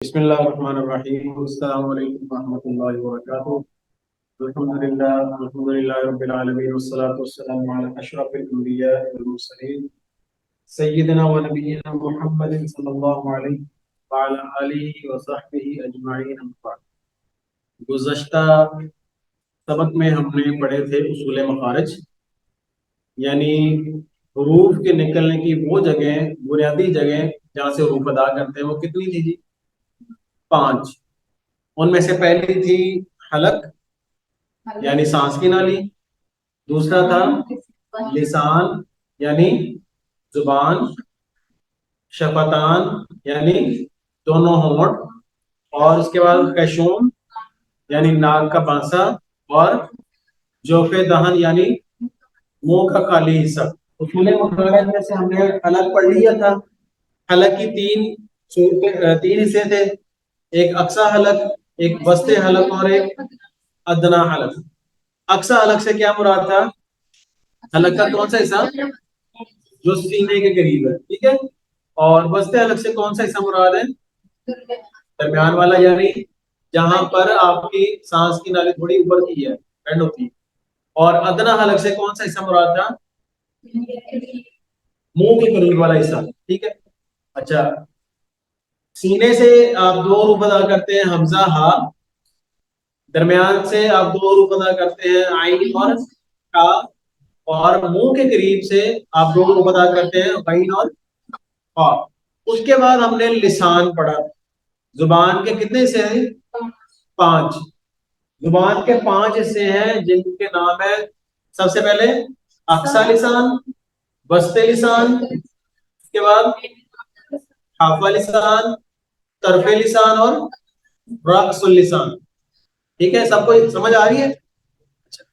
بسم اللہ الرحمن الرحیم السلام علیکم ورحمۃ اللہ وبرکاتہ الحمد للہ رب العالمین والصلاة والسلام علی اشرف الانبیاء والمرسلین سیدنا و نبینا محمد صلی اللہ علیہ وعلی آلہ وصحبہ اجمعین اما بعد۔ گزشتہ سبق میں ہم نے پڑھے تھے اصول مخارج، یعنی حروف کے نکلنے کی وہ جگہ، بنیادی جگہ جہاں سے حروف ادا کرتے ہیں، وہ کتنی تھی جی؟ 5۔ ان میں سے پہلی تھی حلق یعنی سانس کی نالی، دوسرا تھا لسان یعنی زبان، شفتان یعنی دونوں ہونٹ، اور اس کے بعد خیشوم یعنی ناک کا پانسا، اور جوف دہن یعنی منہ کا خالی حصہ۔ اصول مخارج میں سے ہم نے حلق پڑھ لیا تھا۔ حلق کی تین حصے تھے، ایک اقصی حلق، ایک وسط حلق اور ایک ادنا حلق۔ اقصی حلق سے کیا مراد تھا؟ حلق کا کون سا حصہ جو سینے کے قریب ہے، ٹھیک ہے؟ اور وسط حلق سے کون سا حصہ مراد ہے؟ درمیان والا، یعنی جہاں پر آپ کی سانس کی نالی تھوڑی اوپر کی ہے، بینڈ ہوتی ہے۔ اور ادنا حلق سے کون سا حصہ مراد تھا؟ منہ کے قریب والا حصہ، ٹھیک ہے؟ اچھا، سینے سے آپ دو حروف ادا کرتے ہیں، حمزہ ہا، درمیان سے آپ دو حروف ادا کرتے ہیں، عین اور کا، اور منہ کے قریب سے آپ دو حروف ادا کرتے ہیں، غین اور خا۔ اس کے بعد ہم نے لسان پڑھا۔ زبان کے کتنے حصے ہیں؟ 5۔ زبان کے 5 حصے ہیں جن کے نام ہے، سب سے پہلے اقصی لسان، وسط لسان، اس کے بعد حافہ لسان، طرف لسان اور رأس اللسان۔ ٹھیک ہے، سب کو سمجھ آ رہی ہے؟ اچھا،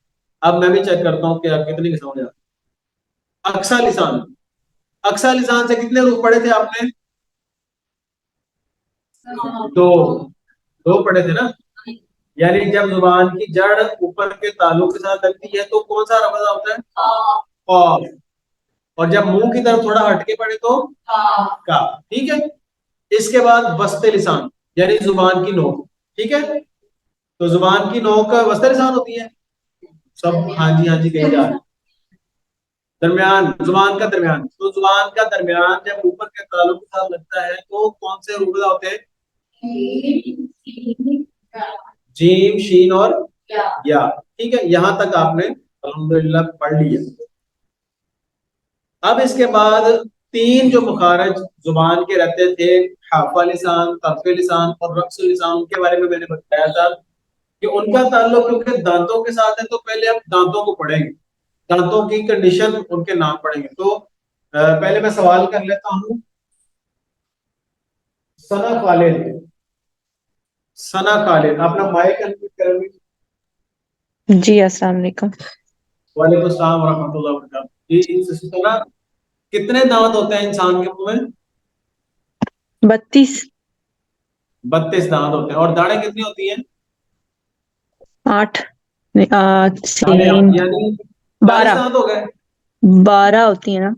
اب میں بھی چیک کرتا ہوں کہ آپ کتنے کی سمجھ آ رہی ہے۔ اقصی لسان، اقصی لسان سے کتنے حروف پڑھے تھے آپ نے؟ دو پڑھے تھے نا؟ یعنی جب زبان کی جڑ اوپر کے تعلق کے ساتھ لگتی ہے تو کون سا حرف ادا ہوتا ہے؟ قاف۔ اور جب منہ کی طرف تھوڑا ہٹ کے پڑھے تو کا، ٹھیک ہے؟ اس کے بعد وسط لسان یعنی زبان کی نوک، ٹھیک ہے؟ تو زبان کی نوک وسط لسان ہوتی ہے، سب ہاں جی ہاں جی کہیں جا رہے ہیں۔ درمیان، زبان کا درمیان، تو زبان کا درمیان جب اوپر کے تعلق کے ساتھ لگتا ہے تو کون سے حروف ادا ہوتے ہیں؟ جیم، شین اور یا، ٹھیک ہے؟ یہاں تک آپ نے الحمدللہ پڑھ لیا۔ اب اس کے بعد 3 جو مخارج زبان کے رہتے تھے، حافہ لسان، طرف لسان اور رأس لسان، ان کے بارے میں نے بتایا تھا کہ ان کا تعلق کیونکہ دانتوں کے ساتھ ہے تو پہلے ہم دانتوں کو پڑھیں گے، دانتوں کی کنڈیشن، ان کے نام پڑھیں گے۔ تو پہلے میں سوال کر لیتا ہوں، ثنا خالد، ثنا خالد اپنا مائک انمیوٹ کریں گے؟ جی السلام علیکم۔ وعلیکم السلام ورحمۃ اللہ وبرکاتہ۔ جی ثنا، کتنے دانت ہوتے ہیں انسان کے منہ میں؟ 32 32 دانت ہوتے ہیں۔ اور داڑیں کتنی ہوتی ہیں؟ 8 داڑیں یعنی 40 دانت ہو گئے، 12 ہوتی ہیں نا؟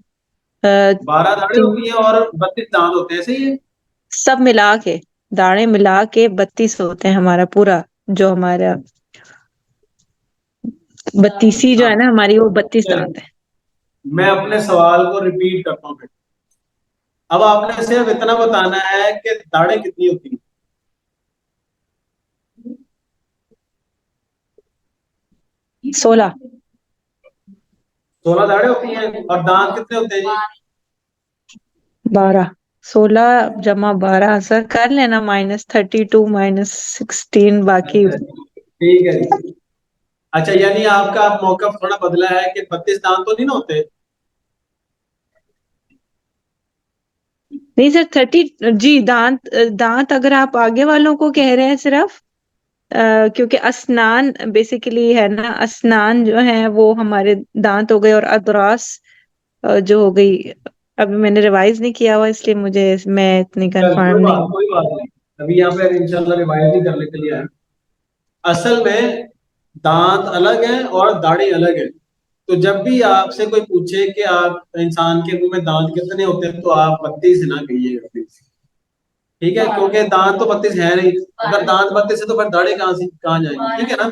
12 داڑیں ہوتی ہیں اور 32 دانت ہوتے ہیں، صحیح ہے؟ سب ملا کے، داڑیں ملا کے 32 ہوتے ہیں، ہمارا پورا جو ہمارا 32 جو ہے نا ہماری، وہ 32 دانت ہے۔ میں اپنے سوال کو ریپیٹ کرتا ہوں پھر۔ اب آپ نے صرف اتنا بتانا ہے کہ داڑیں کتنی ہوتی ہیں۔ 16 16 داڑیں ہوتی ہیں، اور دانت کتنے ہوتے ہیں؟ 12 16 جمع 12 سر کر لینا، -32 -16 باقی۔ ٹھیک ہے جی۔ اچھا، یعنی آپ کا موقف تھوڑا بدلا ہے کہ 32 دانت تو نہیں نا ہوتے؟ نہیں سر 30 جی، دانت اگر آپ آگے والوں کو کہہ رہے ہیں صرف، کیونکہ اسنان بیسیکلی ہے نا، اسنان جو ہیں وہ ہمارے دانت ہو گئے، اور ادراس جو ہو گئی، ابھی میں نے ریوائز نہیں کیا ہوا اس لیے میں اتنی کنفرم نہیں ہوں۔ کوئی بات نہیں، ابھی یہاں پہ انشاءاللہ ریوائز ہی کرنے کے لیے ہے۔ اصل میں دانت الگ ہیں اور داڑھی الگ ہے، تو جب بھی آپ سے کوئی پوچھے کہ آپ انسان کے منہ میں دانت کتنے ہوتے ہیں تو آپ 32 نہ کہیے گا۔ ٹھیک ہے, کیونکہ دانت تو 32 ہے نہیں, اگر دانت 32 ہے تو پھر داڑھی کہاں جائیں گے, ٹھیک ہے نا.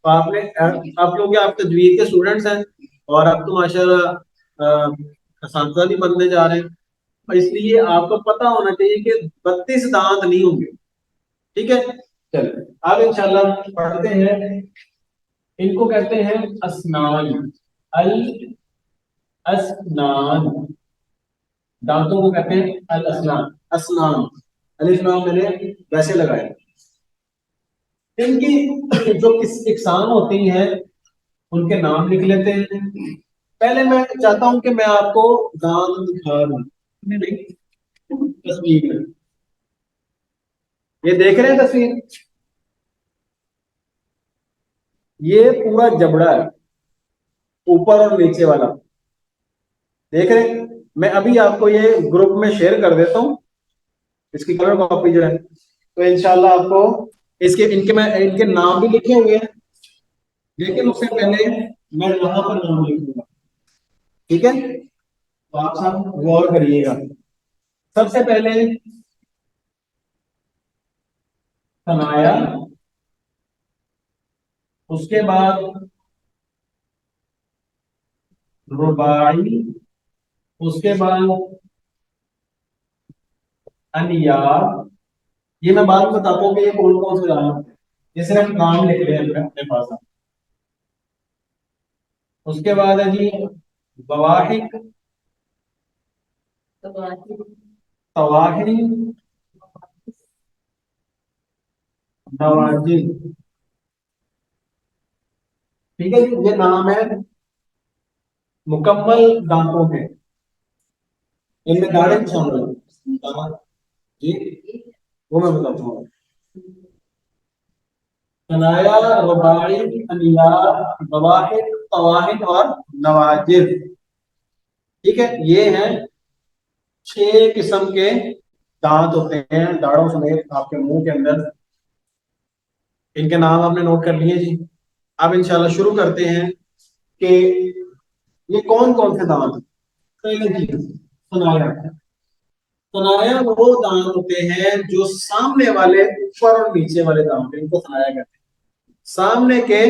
تو آپ نے, آپ کیونکہ آپ تجوید کے اسٹوڈنٹس ہیں اور اب تو ماشاءاللہ اساتذہ بھی بننے جا رہے ہیں, اس لیے آپ کو پتا ہونا چاہیے کہ 32 دانت نہیں ہوں گے, ٹھیک ہے. چلیں اب انشاءاللہ پڑھتے ہیں, ان کو کہتے ہیں اسنان, الاسنان, دانتوں کو کہتے ہیں الاسنان, اسنان, الف لام میں نے ویسے لگایا. ان کی جو کس اقسام ہوتی ہیں ان کے نام لکھ لیتے ہیں. پہلے میں چاہتا ہوں کہ میں آپ کو دانت دکھا دوں, تصویر میں یہ دیکھ رہے ہیں تصویر, یہ پورا جبڑا ہے اوپر اور نیچے والا, دیکھ رہے ہیں. میں ابھی آپ کو یہ گروپ میں شیئر کر دیتا ہوں, اس کی کلر کاپی جو ہے, تو انشاءاللہ آپ کو اس کے ان کے نام بھی لکھے ہوئے ہیں, لیکن اس سے پہلے میں یہاں پر نام لکھوں گا, ٹھیک ہے. تو آپ سب غور کریے گا. سب سے پہلے ثنایا, اس کے بعد رباعی, اس کے بعد انیاب. یہ میں بعد میں بتاتا ہوں کہ یہ کون کون سے نام, یہ صرف نام لکھ رہے ہیں اپنے پاس. اس کے بعد ہے جی بواحق, طواہری, نواجذ, ٹھیک ہے جی. یہ نام ہے مکمل دانتوں کے, ان میں داڑھی بھی شامل ہے جی, وہ میں بتاتا ہوں. ثنایا, رباعی, انیاب, بواحق, طواہن اور نواجذ, ٹھیک ہے. یہ ہیں 6 قسم کے دانت ہوتے ہیں داڑھوں سمیت آپ کے منہ کے اندر. ان کے نام آپ نے نوٹ کر لیے جی. اب انشاءاللہ شروع کرتے ہیں کہ یہ کون کون سے دانت ہیں. پہلے چیز ثنایا, ثنایا وہ دانت ہوتے ہیں جو سامنے والے اوپر اور نیچے والے دانت ہیں, ان کو ثنایا کہتے ہیں. سامنے کے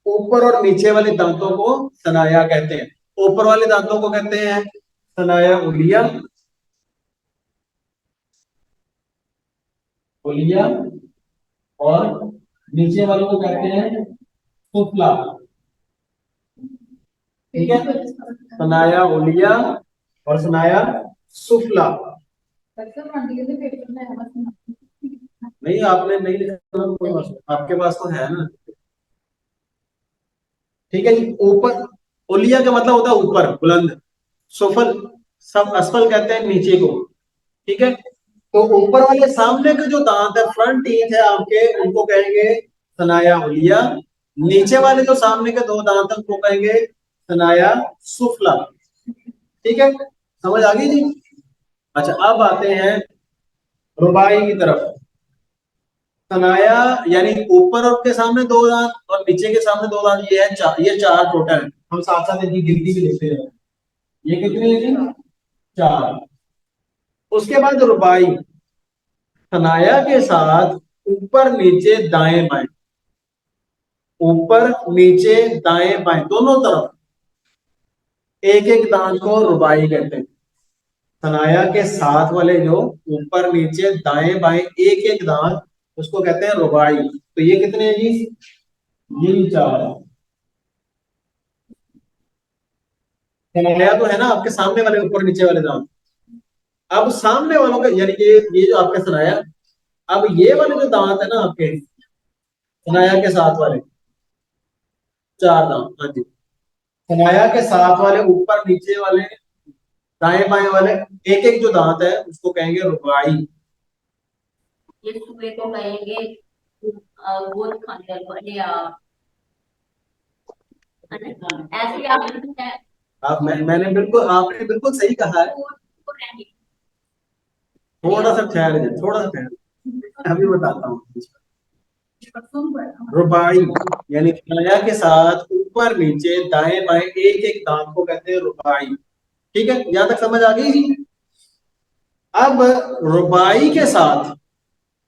اوپر اور نیچے والے دانتوں کو ثنایا کہتے ہیں. اوپر والے دانتوں کو کہتے ہیں ثنایا علیہ, علیہ, اور نیچے والوں کو کہتے ہیں سفلا, ٹھیک ہے. ثنایا علیہ اور ثنایا سفلا. نہیں آپ نے نہیں لکھا, کوئی مسئلہ, آپ کے پاس تو ہے نا, ٹھیک ہے جی. اوپر علیہ کا مطلب ہوتا ہے اوپر بلند, سفل سب اسفل کہتے ہیں نیچے کو, ٹھیک ہے. تو اوپر والے سامنے کے جو دانت ہے, فرنٹ ٹیتھ ہے آپ کے, ان کو کہیں گے ثنایا علیہ. نیچے والے جو سامنے کے 2 دانت ہیں ان کو کہیں گے ثنایا سفلا, ٹھیک ہے. سمجھ آ گئی جی. اچھا اب آتے ہیں رباعی کی طرف. ثنایا یعنی اوپر اور کے سامنے 2 دانت اور نیچے کے سامنے 2 دانت, یہ ہے یہ 4 ٹوٹل ہیں. ہم ساتھ ساتھ ان کی گنتی بھی لیتے ہیں. یہ کتنے ہیں جی؟ 4. اس کے بعد رباعی, ثنایا کے ساتھ اوپر نیچے دائیں بائیں, اوپر نیچے دائیں بائیں دونوں طرف ایک ایک دانت کو رباعی کہتے ہیں. ثنایا کے ساتھ والے جو اوپر نیچے دائیں بائیں ایک ایک دانت, اس کو کہتے ہیں رباعی. تو یہ کتنے ہیں جی؟ یہ 4 ہے. ثنایا تو ہے نا آپ کے سامنے والے اوپر نیچے والے دانت. اب سامنے والوں کا یعنی کہ یہ جو آپ کا ثنایا, اب یہ والے جو دانت ہے نا آپ کے ثنایا کے ساتھ والے 4 دانت, ہاں جی. ثنایا کے ساتھ والے اوپر نیچے والے دائیں بائیں والے ایک ایک جو دانت ہے اس کو کہیں گے رباعی. یہ صبح کو کہیں گے گوشت کھانے والے, ایسے آپ میں نے بالکل, آپ نے بالکل صحیح کہا ہے. تھوڑا سا ٹھہر جائے, تھوڑا سا ٹھہر, ابھی بتاتا ہوں. رباعی یعنی ثنایا کے ساتھ اوپر نیچے دائیں بائیں ایک ایک دانت کو کہتے ہیں رباعی, ٹھیک ہے. یہاں تک سمجھ آ گئی جی. اب ربائی کے ساتھ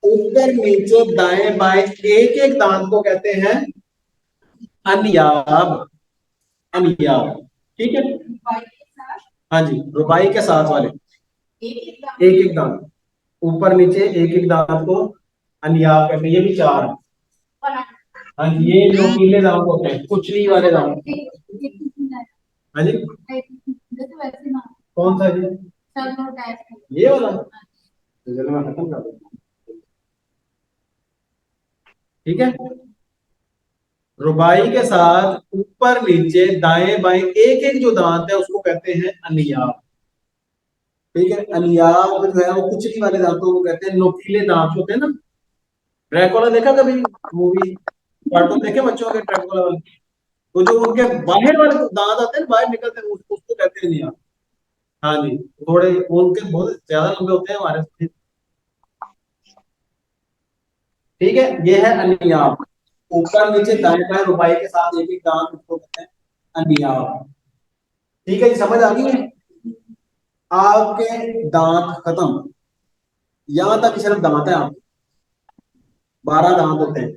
اوپر نیچے دائیں بائیں ایک ایک دانت کو کہتے ہیں انیاب. انیاب ٹھیک ہے. ہاں جی ربائی کے ساتھ والے ایک ایک دانت اوپر نیچے ایک ایک دانت کو انیاب کہتے ہیں. یہ بھی چار. ہاں جی یہ نوکیلے دانت ہوتے ہیں کچلی والے دانت. ہاں جی کون سا جی یہ والا چلو میں ختم کر دوں. ٹھیک ہے. ربائی کے ساتھ اوپر نیچے دائیں بائیں ایک ایک جو دانت ہے اس کو کہتے ہیں انیاب. ٹھیک ہے. انیاب جو ہے وہ کچلی والے دانتوں کو کہتے ہیں. نوکیلے دانت ہوتے ہیں نا. ڈریکولا دیکھا کبھی مووی کارٹون دیکھے بچوں کے ڈریکولا والے تو جو ان کے باہر والے دانت آتے ہیں باہر نکلتے ہیں اس کو کہتے ہیں انیاب. ہاں جی تھوڑے ان کے بہت زیادہ لمبے ہوتے ہیں ہمارے سے. ٹھیک ہے. یہ ہے انیاب. اوپر نیچے دائیں بائیں ربائی کے ساتھ ایک ایک دانت اس کو کہتے ہیں انیاب. ٹھیک ہے جی سمجھ آ گئی ہے. آپ کے دانت ختم یہاں تک صرف دانت ہے. آپ 12 دانت ہوتے ہیں.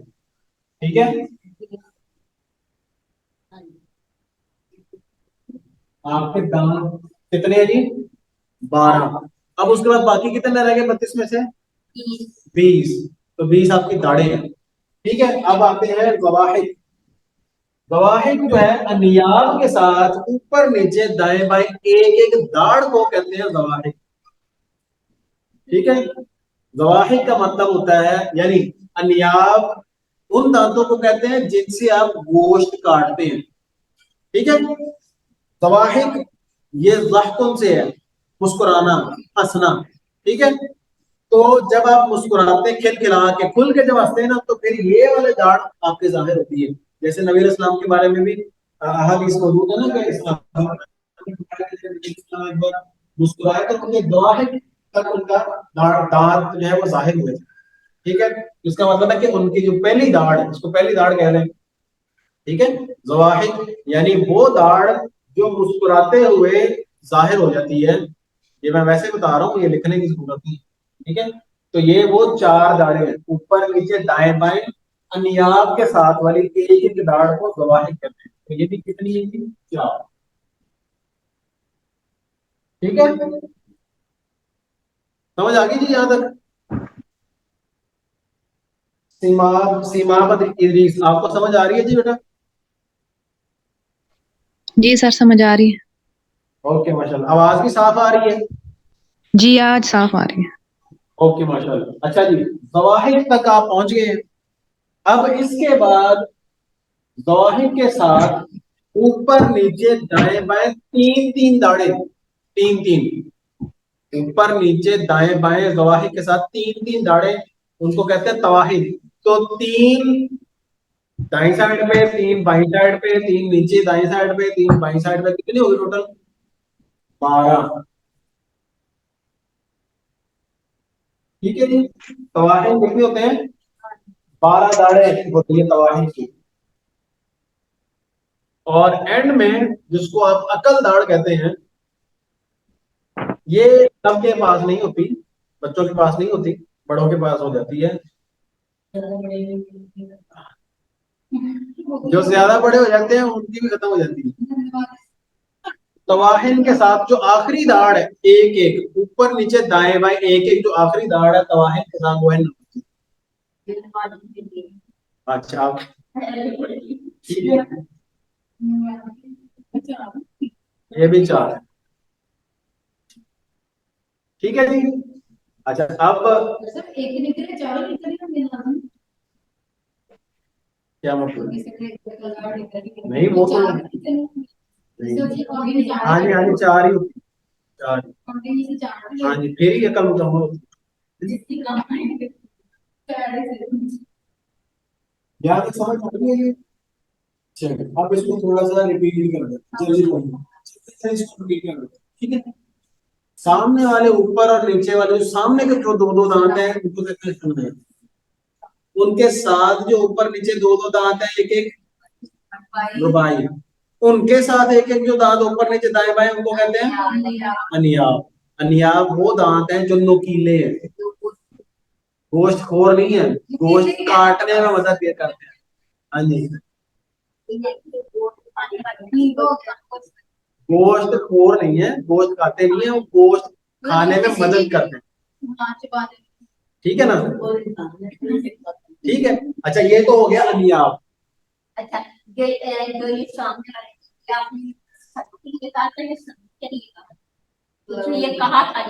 ٹھیک ہے. آپ کے دانت کتنے ہیں جی 12. اب اس کے بعد باقی کتنے رہ گئے 32 میں سے 20. تو 20 آپ کی داڑیں ہیں. ٹھیک ہے. اب آتے ہیں ضواحک. ضواحک جو ہے انیاب کے ساتھ اوپر نیچے دائیں بائیں ایک ایک داڑ کو کہتے ہیں ضواحک. ٹھیک ہے. ضواحک کا مطلب ہوتا ہے یعنی انیاب ان دانتوں کو کہتے ہیں جن سے آپ گوشت کاٹتے ہیں. ٹھیک ہے. ضواحک یہ ضحکن سے ہے مسکرانا ہنسنا. ٹھیک ہے. تو جب آپ مسکراتے کھل کھلا کے کھل کے جب ہنستے ہیں نا تو پھر یہ والے داڑھ آپ کے ظاہر ہوتی ہے. جیسے نبی علیہ السلام کے بارے میں بھی احادیث موجود ہے نا کہ اسلام مسکرائے تو ان کے ضواحک تک ان کا دانت جو ہے وہ ظاہر ہوئے. ٹھیک ہے. اس کا مطلب ہے کہ ان کی جو پہلی داڑھ ہے اس کو پہلی داڑھ کہہ رہے ہیں. ٹھیک ہے. ضواحک یعنی وہ داڑھ جو مسکراتے ہوئے ظاہر ہو جاتی ہے. یہ میں ویسے بتا رہا ہوں یہ لکھنے کی ضرورت نہیں. ٹھیک ہے. تو یہ وہ 4 داڑیں ہیں اوپر نیچے دائیں بائیں انیاب کے ساتھ والی ایک ایک داڑھ کو ضواحک کہتے ہیں. تو یہ بھی کتنی ہے 4. ٹھیک ہے. سمجھ آ گئی جی یہاں تک. سیماب ادریس آپ کو سمجھ آ رہی ہے جی بیٹا. جی سر سمجھ آ رہی ہے. اوکے ماشاء اللہ. آواز بھی صاف آ رہی ہے. جی آج صاف آ رہی ہے. اوکے ماشاء اللہ. اچھا جی ضواحک تک آپ پہنچ گئے ہیں. اب اس کے بعد ضواحک کے ساتھ اوپر نیچے دائیں بائیں 3 داڑیں 3 اوپر نیچے دائیں بائیں ضواحک کے ساتھ 3 داڑیں ان کو کہتے ہیں تواحد. تو 3 دائیں سائڈ پہ 3 بائیں سائڈ پہ 3 نیچے دائیں سائڈ پہ 3 بائیں سائڈ پہ کتنی ہوگی ٹوٹل 12. ٹھیک ہے جی. تواحد کتنے ہوتے ہیں 12 داڑیں ہوتی ہیں تواحد کی. اور اینڈ میں جس کو آپ عقل داڑھ کہتے ہیں یہ سب کے پاس نہیں ہوتی. بچوں کے پاس نہیں ہوتی بڑوں کے پاس ہو جاتی ہے. جو زیادہ بڑے ہو جاتے ہیں ان کی بھی ختم ہو جاتی ہے. تواحد کے ساتھ جو آخری داڑ ہے ایک ایک اوپر نیچے دائیں بائیں ایک ایک جو آخری داڑ ہے تواحد کے ساتھ وہ ہے. اچھا ٹھیک ہے. یہ بھی 4 ہے. ٹھیک ہے جی. اچھا اب کیا مطلب نہیں وہ تو ہاں جی 4 ہی ہوتی 4. ہاں جی پھر ہی عقل مکمل ہوتی. یہاں تک سمجھ آ رہی ہے. اب اس کو تھوڑا سا ریپیٹ بھی کر دیں. ٹھیک ہے. سامنے والے اوپر اور نیچے والے سامنے کے جو 2 دانت ہیں ان کو کہتے ہیں سامنے. ان کے ساتھ جو اوپر نیچے 2 دانت ہیں ایک ایک ربائی. ان کے ساتھ ایک ایک جو دانت اوپر نیچے دائیں بائیں ان کو کہتے ہیں انیاب. انیاب وہ دانت ہیں جو نوکیلے ہیں, گوشت خور نہیں ہے, گوشت کاٹنے میں مدد کرتے ہیں. ہاں جی, گوشت خور نہیں ہے, گوشت کھاتے نہیں ہیں, وہ گوشت کھانے میں مدد کرتے ہیں. ٹھیک ہے نا, ٹھیک ہے. اچھا یہ تو ہو گیا انیاب. اچھا یہ کہا تھا,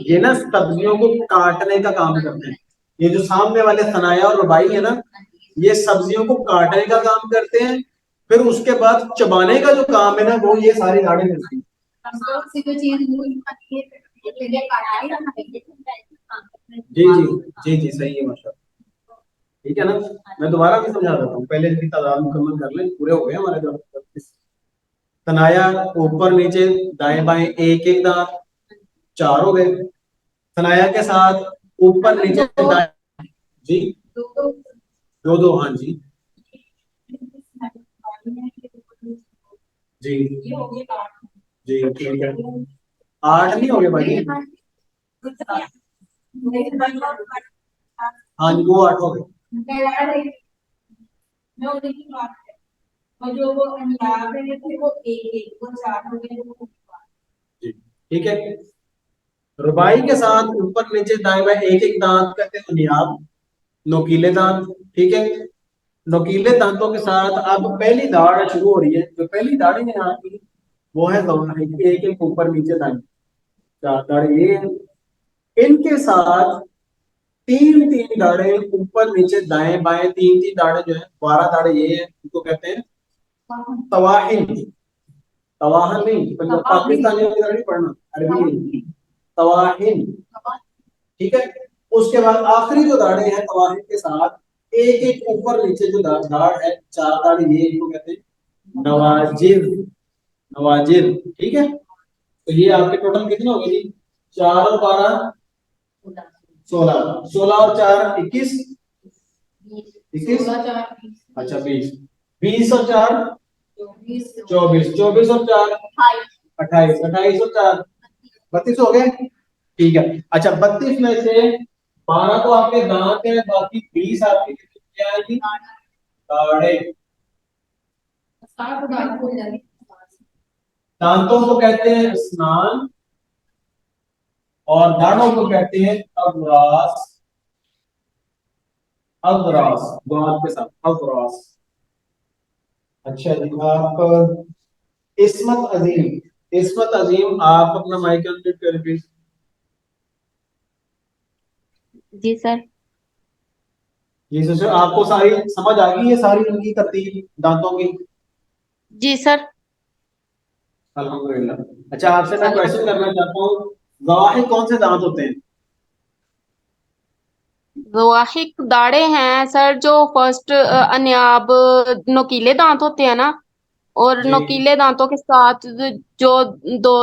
یہ نا سبزیوں کو کاٹنے کا کام کرتے ہیں. یہ جو سامنے والے ثنایا اور ربائی ہے نا, یہ سبزیوں کو کاٹنے کا کام کرتے ہیں, پھر اس کے بعد چبانے کا جو کام ہے نا وہ یہ ساری داڑیں کرتی ہیں. جی جی جی جی صحیح ہے ماشاء اللہ. ٹھیک ہے نا, میں دوبارہ بھی سمجھا دیتا ہوں, پہلے کی تعداد مکمل کر لیں, پورے ہو گئے ہمارے جو تنایا اوپر نیچے دائیں بائیں ایک ایک دانت, 4 ہو گئے. تنایا کے ساتھ اوپر نیچے دائیں, جی 2 ہاں جی جی جی ٹھیک ہے. 8 نہیں ہو گئے بھائی, ہاں جی وہ 8 ہو گئے. جی ٹھیک ہے. ربائی کے ساتھ اوپر نیچے دائیں بائیں ایک ایک دانت کہتے ہیں انیاب, نوکیلے دانت. ٹھیک ہے, نوکیلے دانتوں کے ساتھ اب پہلی داڑ شروع ہو رہی ہے. جو پہلی داڑھی ہے آپ کی وہ ہے ایک ایک اوپر نیچے دائیں 4 داڑھی یہ ہیں. ان کے ساتھ 3 داڑیں اوپر نیچے دائیں بائیں, 3 داڑیں جو ہیں 12 داڑیں یہ ہیں, ان کو کہتے ہیں تواہن. تواہن نہیں, پاکستانی نہیں پڑھنا, عربی نہیں, تواہن. ٹھیک ہے. اس کے بعد آخری جو داڑیں ہیں تواہن کے ساتھ ایک ایک اوپر نیچے جو داڑ ہے 4 داڑیں یہ, ان کو کہتے ہیں نواجر. نواجر. ٹھیک ہے. تو یہ آپ کے ٹوٹل کتنے ہو گئے جی, 4 اور 12 16, 16 اور 4 21, 21 اچھا 20, 20 اور 4 24, 24 اور 4 28, 28 اور 4 32 ہو گئے. ٹھیک ہے. اچھا 32 میں سے 12 تو آپ کے دانت ہیں, باقی 20 آپ کی کیا آئے گی, داڑیں. دانتوں کو کہتے ہیں اسنان اور داڑوں کو کہتے ہیں اضراس. اضراس دانت کے ساتھ اضراس. اچھا جی, آپ عصمت عظیم, عصمت عظیم آپ اپنا مائک انمیوٹ کریں پلیز. جی سر. جی سر, آپ کو ساری سمجھ آ گئی ہے, ساری ان کی ترتیب دانتوں کی؟ جی سر. الحمدللہ. اچھا آپ سے میں کوشچن کرنا چاہتا ہوں, ضواحک کون سے دانت ہوتے ہیں؟ ضواحک داڑے ہیں سر, جو فرسٹ انیاب نوکیلے دانت ہوتے ہیں نا, اور جی نوکیلے دانتوں کے ساتھ جو دو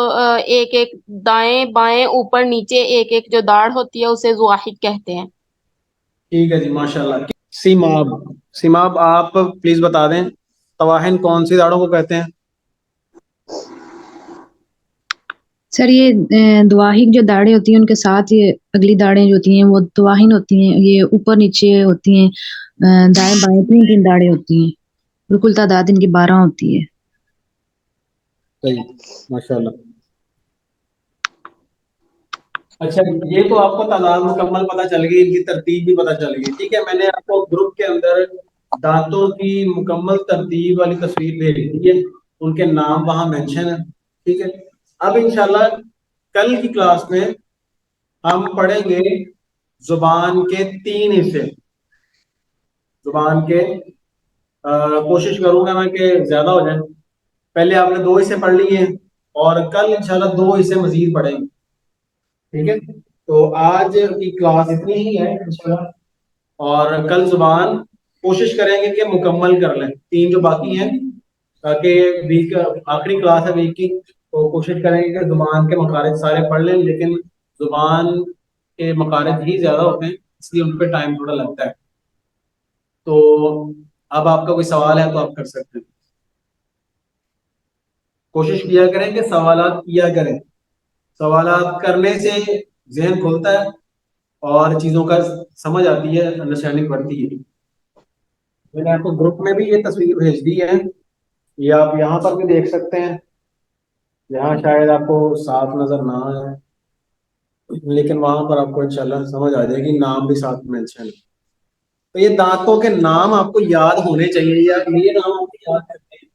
ایک ایک دائیں بائیں اوپر نیچے ایک ایک جو داڑ ہوتی ہے اسے ضواحک کہتے ہیں. ٹھیک ہے جی ماشاء اللہ. سیماب, سیماب آپ پلیز بتا دیں تواہن کون سی داڑوں کو کہتے ہیں؟ سر یہ دواہک جو داڑیں ہوتی ہیں ان کے ساتھ یہ اگلی داڑیں جو ہوتی ہیں وہ دواہن ہوتی ہیں, یہ اوپر نیچے ہوتی ہیں, دائیں بائیں 3 داڑیں ہوتی ہیں, بالکل تعداد ان کی 12 ہوتی ہے. صحیح ماشاء اللہ. اچھا یہ تو آپ کو تعداد مکمل پتہ چل گئی, ان کی ترتیب بھی پتہ چل گئی. ٹھیک ہے, میں نے آپ کو گروپ کے اندر دانتوں کی مکمل ترتیب والی تصویر بھیج دی ہے, ان کے نام وہاں مینشن ہے. ٹھیک ہے. اب انشاءاللہ کل کی کلاس میں ہم پڑھیں گے زبان کے 3 حصے. زبان کے کوشش کروں گا میں کہ زیادہ ہو جائیں. پہلے آپ نے 2 حصے پڑھ لیے ہیں اور کل انشاءاللہ 2 حصے مزید پڑھیں گے. ٹھیک ہے. تو آج کی کلاس اتنی ہی ہے انشاءاللہ, اور کل زبان کوشش کریں گے کہ مکمل کر لیں 3 جو باقی ہیں, تاکہ ویک آخری کلاس ہے ویک کی, تو کوشش کریں گے کہ زبان کے مخارج سارے پڑھ لیں. لیکن زبان کے مخارج ہی زیادہ ہوتے ہیں, اس لیے ان پہ ٹائم تھوڑا لگتا ہے. تو اب آپ کا کوئی سوال ہے تو آپ کر سکتے ہیں. کوشش کیا کریں کہ سوالات کیا کریں. سوالات کرنے سے ذہن کھلتا ہے اور چیزوں کا سمجھ آتی ہے, انڈرسٹینڈنگ بڑھتی ہے. میں نے آپ کو گروپ میں بھی یہ تصویر بھیج دی ہے, یہ آپ یہاں پر بھی دیکھ سکتے ہیں. یہاں شاید آپ کو صاف نظر نہ آئے, لیکن وہاں پر آپ کو انشاءاللہ سمجھ آ جائے گی, نام بھی ساتھ مینشن ہے. تو یہ دانتوں کے نام آپ کو یاد ہونے چاہیے, یا یہ نام آپ کو یاد کرتے ہیں.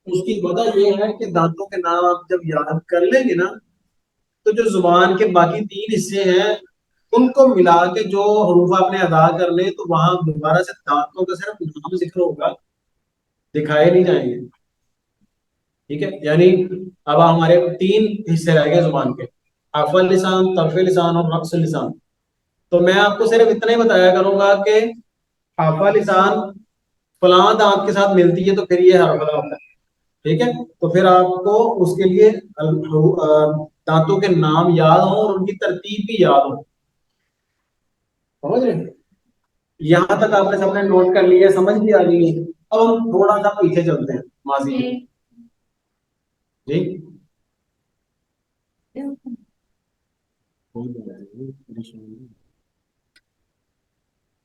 اس کی وجہ یہ ہے کہ دانتوں کے نام آپ جب یاد کر لیں گے نا, تو جو زبان کے باقی 3 حصے ہیں ان کو ملا کے جو حروف آپ نے ادا کر لے, تو وہاں دوبارہ سے دانتوں کا صرف نام ذکر ہوگا, دکھائے نہیں جائیں گے. ٹھیک ہے, یعنی اب ہمارے 3 حصے رہ گئے زبان کے, حافظ لسان, طرف لسان اور نقص لسان. تو میں آپ کو صرف اتنا ہی بتایا کروں گا کہ حافظ لسان فلاں دانت کے ساتھ ملتی ہے تو پھر یہ حرف ہوتا ہے. ٹھیک ہے, تو پھر آپ کو اس کے لیے دانتوں کے نام یاد ہوں اور ان کی ترتیب بھی یاد ہو. سمجھ رہے ہیں؟ یہاں تک آپ نے سب نے نوٹ کر لیا, سمجھ بھی آ گئی ہے. اب ہم تھوڑا سا پیچھے چلتے ہیں ماضی میں. جی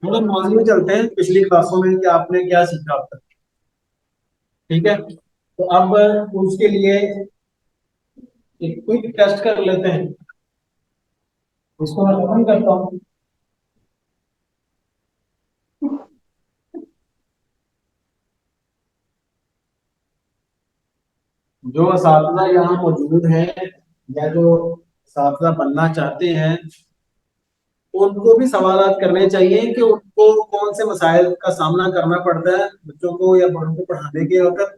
تھوڑا ماضی میں چلتے ہیں, پچھلی کلاسوں میں کہ آپ نے کیا سیکھا اب تک. ٹھیک ہے, تو اب اس کے لیے ایک کوئی ٹیسٹ کر لیتے ہیں. اس کو میں ختم کرتا ہوں. جو اساتذہ یہاں موجود ہیں یا جو اساتذہ بننا چاہتے ہیں, ان کو بھی سوالات کرنے چاہیے کہ ان کو کون سے مسائل کا سامنا کرنا پڑتا ہے بچوں کو یا بڑوں کو پڑھانے کے وقت,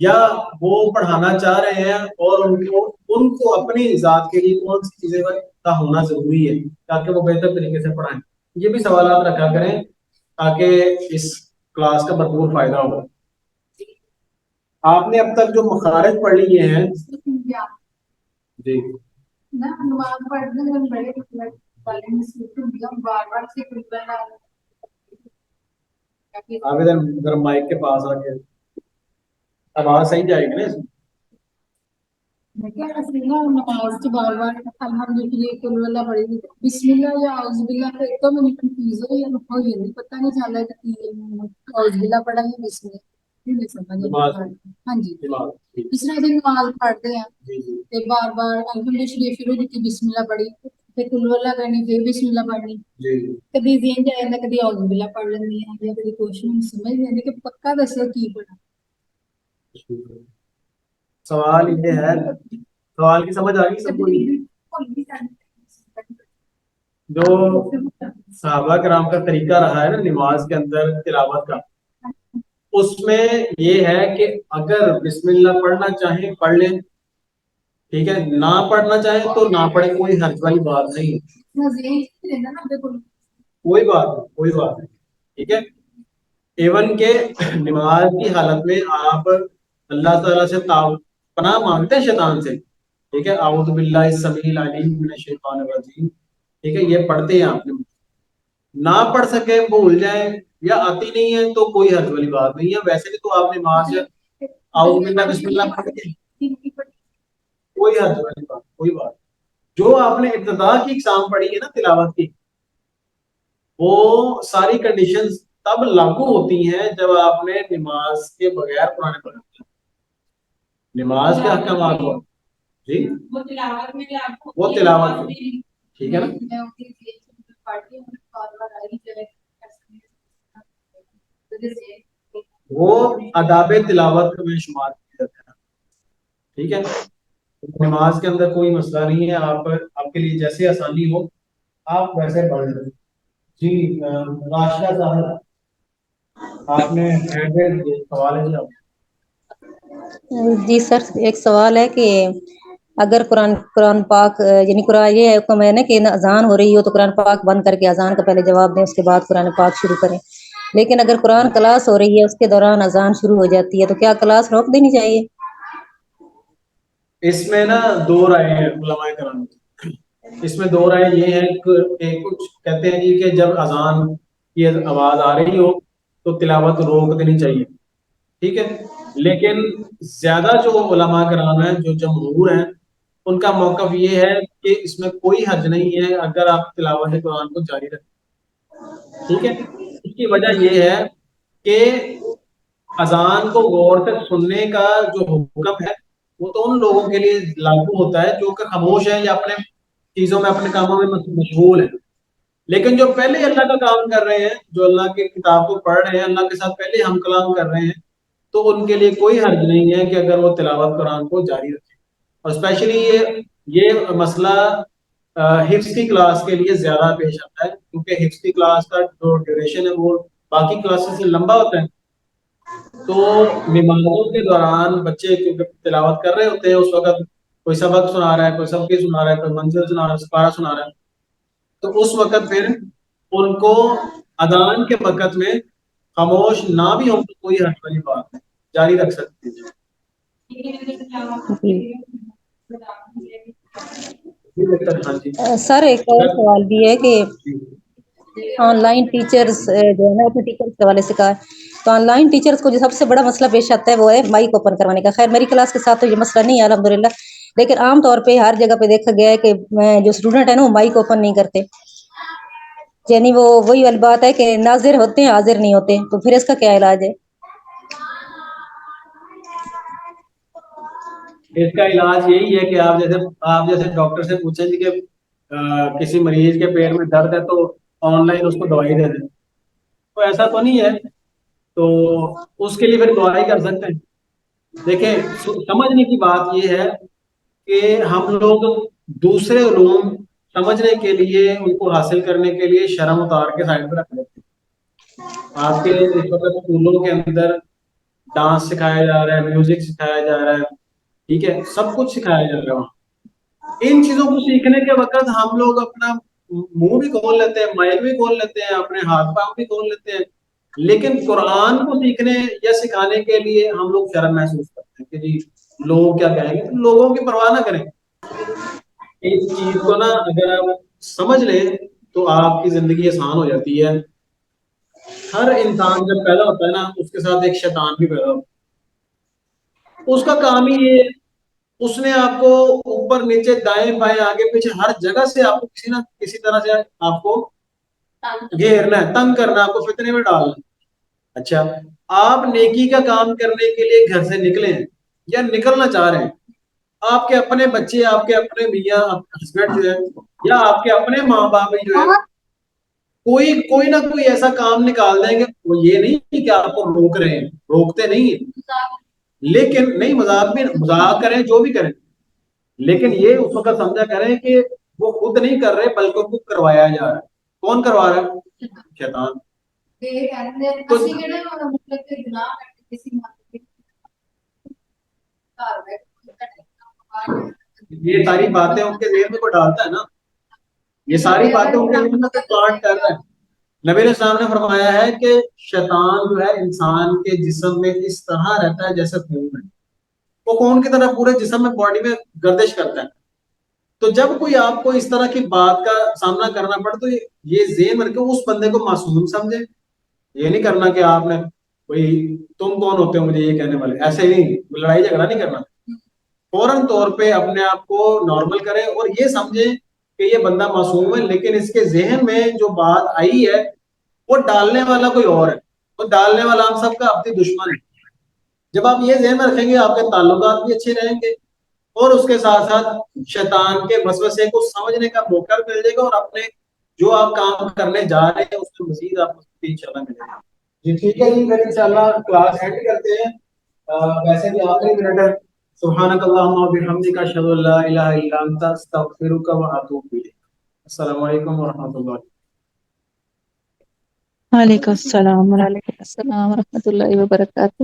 یا وہ پڑھانا چاہ رہے ہیں اور ان کو اپنی ذات کے لیے کون سی چیزیں کا ہونا ضروری ہے تاکہ وہ بہتر طریقے سے پڑھائیں. یہ بھی سوالات رکھا کریں تاکہ اس کلاس کا بھرپور فائدہ ہو. آپ نے اب تک جو مخارج پڑھ لیے ہیں جی آپ ادھر مائک کے پاس آ کے آواز صحیح جائے گی نا اس میں. نماز کے بار بار الحمدللہ پڑھی تھی, بسم اللہ یا اعوذ باللہ پہ تو میں کنفیوز ہو یا مجھے نہیں پتہ نہیں چل رہا کہ اعوذ باللہ پڑھا ہے بسم اللہ نہیں سمجھ. ہاں جی, تیسرا دن نماز پڑھتے ہیں تے بار بار الحمد شریف شروع کی بسم اللہ پڑھی, پھر کل اللہ کرنی, پھر بسم اللہ پڑھنی. کبھی ذہن جا جاتا, کبھی اعوذ باللہ پڑھ لیندی ہیں, یا کبھی کوشش سمجھ نہیں آتی کہ پکا دسو کی پڑھا. سوال یہ ہے, سوال کی سمجھ آ گئی سب کو. جو صحابہ کرام کا طریقہ رہا ہے نا نماز کے اندر تلاوت کا, اس میں یہ ہے کہ اگر بسم اللہ پڑھنا چاہیں پڑھ لیں, ٹھیک ہے, نہ پڑھنا چاہیں تو نہ پڑھیں, کوئی حرج والی بات نہیں, کوئی بات نہیں, کوئی بات نہیں. ٹھیک ہے, ایون کہ نماز کی حالت میں آپ اللہ تعالیٰ سے پناہ مانگتے ہیں شیطان سے. ٹھیک ہے, اعوذ باللہ السمیع العلیم من الشیطان الرجیم. ٹھیک ہے, یہ پڑھتے ہیں آپ نے. نہ پڑھ سکے, بھول جائیں یا آتی نہیں ہے تو کوئی حرج والی بات نہیں ہے. ویسے بھی تو آپ نے نماز اعوذ باللہ بسم اللہ پڑھ کے, کوئی حرج والی بات, کوئی بات. جو آپ نے ابتدا کی اقسام پڑھی ہے نا تلاوت کی, وہ ساری کنڈیشنز تب لاگو ہوتی ہیں جب آپ نے نماز کے بغیر قرآن پڑھا. نماز کے احکامات ہو جی, وہ تلاوت میں, ٹھیک ہے نا. وہ آداب تلاوت میں شمار کیا جاتا ہے. ٹھیک ہے, نماز کے اندر کوئی مسئلہ نہیں ہے, آپ کے لیے جیسے آسانی ہو آپ ویسے پڑھ لیں. جی راشدہ صاحب, آپ نے سوال ہے جی. جی سر, ایک سوال ہے کہ اگر قرآن پاک یعنی قرآن یہ حکم ہے نا کہ اذان ہو رہی ہو تو قرآن پاک بند کر کے اذان کا پہلے جواب دیں, اس کے بعد قرآن پاک شروع کریں, لیکن اگر قرآن کلاس ہو رہی ہے اس کے دوران اذان شروع ہو جاتی ہے تو کیا کلاس روک دینی چاہیے؟ اس میں نا 2 رائے ہیں علماء کرام. اس میں 2 رائے یہ ہیں کہ کچھ کہتے ہیں کہ جب اذان کی آواز آ رہی ہو تو تلاوت روک دینی چاہیے. ٹھیک ہے, لیکن زیادہ جو علماء کرام ہیں، جو جمہور ہیں، ان کا موقف یہ ہے کہ اس میں کوئی حرج نہیں ہے اگر آپ تلاوت قرآن کو جاری رکھیں. ٹھیک ہے. اس کی وجہ یہ ہے کہ اذان کو غور سے سننے کا جو حکم ہے وہ تو ان لوگوں کے لیے لاگو ہوتا ہے جو کہ خاموش ہیں یا اپنے چیزوں میں اپنے کاموں میں مشغول ہیں. لیکن جو پہلے اللہ کا کام کر رہے ہیں، جو اللہ کی کتاب کو پڑھ رہے ہیں، اللہ کے ساتھ پہلے ہم کلام کر رہے ہیں، تو ان کے لیے کوئی حرج نہیں ہے کہ اگر وہ تلاوت قرآن کو جاری رکھیں. اور اسپیشلی یہ مسئلہ حفظ کی کلاس کے لیے زیادہ پیش آتا ہے، کیونکہ حفظ کی کلاس کا جو ڈیوریشن ہے وہ باقی کلاسز سے لمبا ہوتا ہے. تو نمازوں کے دوران بچے کیونکہ تلاوت کر رہے ہوتے ہیں، اس وقت کوئی سبق سنا رہا ہے، کوئی سبقی سنا رہا ہے، کوئی منزل سنا رہا ہے، سپارہ سنا رہا ہے، تو اس وقت پھر ان کو اذان کے وقت میں خاموش نہ بھی ہو تو کوئی حرج والی بات نہیں، جاری رکھ سکتے ہیں. ہاں جی. سر ایک اور سوال بھی ہے کہ آن لائن ٹیچرز جو ہے نا، اپنے ٹیچرز کے حوالے سے کہا ہے تو آن لائن ٹیچرز کو جو سب سے بڑا مسئلہ پیش آتا ہے وہ ہے مائک اوپن کروانے کا. خیر میری کلاس کے ساتھ تو یہ مسئلہ نہیں ہے الحمدللہ، لیکن عام طور پہ ہر جگہ پہ دیکھا گیا ہے کہ جو اسٹوڈنٹ ہے نا وہ مائک اوپن نہیں کرتے، یعنی وہ وہی والی بات ہے کہ ناظر ہوتے ہیں حاضر نہیں ہوتے. تو پھر اس کا کیا علاج ہے؟ اس کا علاج یہی ہے کہ آپ جیسے ڈاکٹر سے پوچھیں جی کہ کسی مریض کے پیٹ میں درد ہے تو آن لائن اس کو دوائی دے دیں، تو ایسا تو نہیں ہے. تو اس کے لیے پھر دعائی کر سکتے ہیں. دیکھیں سمجھنے کی بات یہ ہے کہ ہم لوگ دوسرے علوم سمجھنے کے لیے، ان کو حاصل کرنے کے لیے شرم اتار کے سائڈ پہ رکھ لیتے ہیں. آپ کے اس وقت اسکولوں کے اندر ڈانس سکھایا جا رہا ہے، میوزک سکھایا جا رہا ہے، ٹھیک ہے، سب کچھ سکھایا جا رہا ہے وہاں. ان چیزوں کو سیکھنے کے وقت ہم لوگ اپنا منہ بھی کھول لیتے ہیں، مائک بھی کھول لیتے ہیں، اپنے ہاتھ پاؤں بھی کھول لیتے ہیں، لیکن قرآن کو سیکھنے یا سکھانے کے لیے ہم لوگ شرم محسوس کرتے ہیں کہ جی لوگ کیا کہیں گے. لوگوں کی پرواہ نہ کریں. اس چیز کو نا اگر آپ سمجھ لیں تو آپ کی زندگی آسان ہو جاتی ہے. ہر انسان جب پیدا ہوتا ہے نا اس کے ساتھ ایک شیطان بھی پیدا ہوتا ہے. اس کا کام ہی یہ، اس نے آپ کو اوپر نیچے دائیں بائیں آگے پیچھے ہر جگہ سے آپ کو کسی نہ کسی طرح سے آپ کو گھیرنا ہے، تنگ کرنا، آپ کو فتنے میں ڈالنا. اچھا آپ نیکی کا کام کرنے کے لیے گھر سے نکلے ہیں یا نکلنا چاہ رہے ہیں، آپ کے اپنے بچے، آپ کے اپنے میاں ہسبینڈ جو ہے، یا آپ کے اپنے ماں باپ جو ہے، کوئی نہ کوئی ایسا کام نکال دیں گے. وہ یہ نہیں کہ آپ کو روک رہے ہیں، روکتے نہیں ہیں، لیکن نہیں مذاق کریں، جو بھی کریں، لیکن یہ اس وقت سمجھا کریں کہ وہ خود نہیں کر رہے بلکہ ان کو کروایا جا رہا ہے. کون کروا رہا ہے؟ شیطان. یہ ساری باتیں ان کے ذہن میں کو ڈالتا ہے نا، یہ ساری باتیں ان کے ذہن میں پلانٹ کر رہا ہے. نبی علیہ السلام نے فرمایا ہے کہ شیطان جو ہے انسان کے جسم میں اس طرح رہتا ہے جیسے خون ہے، وہ خون کی طرح پورے جسم میں باڈی میں گردش کرتا ہے. تو جب کوئی آپ کو اس طرح کی بات کا سامنا کرنا پڑے تو یہ ذہن میں کہ اس بندے کو معصوم سمجھے. یہ نہیں کرنا کہ آپ نے کوئی تم کون ہوتے ہو مجھے یہ کہنے والے، ایسے نہیں، لڑائی جھگڑا نہیں کرنا. فوراً طور پہ اپنے آپ کو نارمل کریں اور یہ سمجھیں کہ یہ بندہ معصوم ہے، لیکن اس کے ذہن میں جو بات آئی ہے وہ ڈالنے والا کوئی اور ہے، وہ ڈالنے والا ہم سب کا اپنی دشمن ہے. جب آپ یہ ذہن میں رکھیں گے آپ کے تعلقات بھی اچھے رہیں گے اور اس کے ساتھ ساتھ شیطان کے وسوسے کو سمجھنے کا موقع مل جائے گا اور اپنے جو آپ کام کرنے جا رہے ہیں اس میں مزید آپ کو انشاءاللہ ملے گا. جی ٹھیک ہے جی، پھر انشاءاللہ کلاس اینڈ کرتے ہیں. ویسے بھی آخری منٹ ہے. سبحانک اللہم و بحمدک اشہد ان لا الہ الا انت استغفرک و اتوب الیک. السلام علیکم ورحمۃ اللہ. وعلیکم السلام وعلیکم السلام ورحمۃ اللہ وبرکاتہ.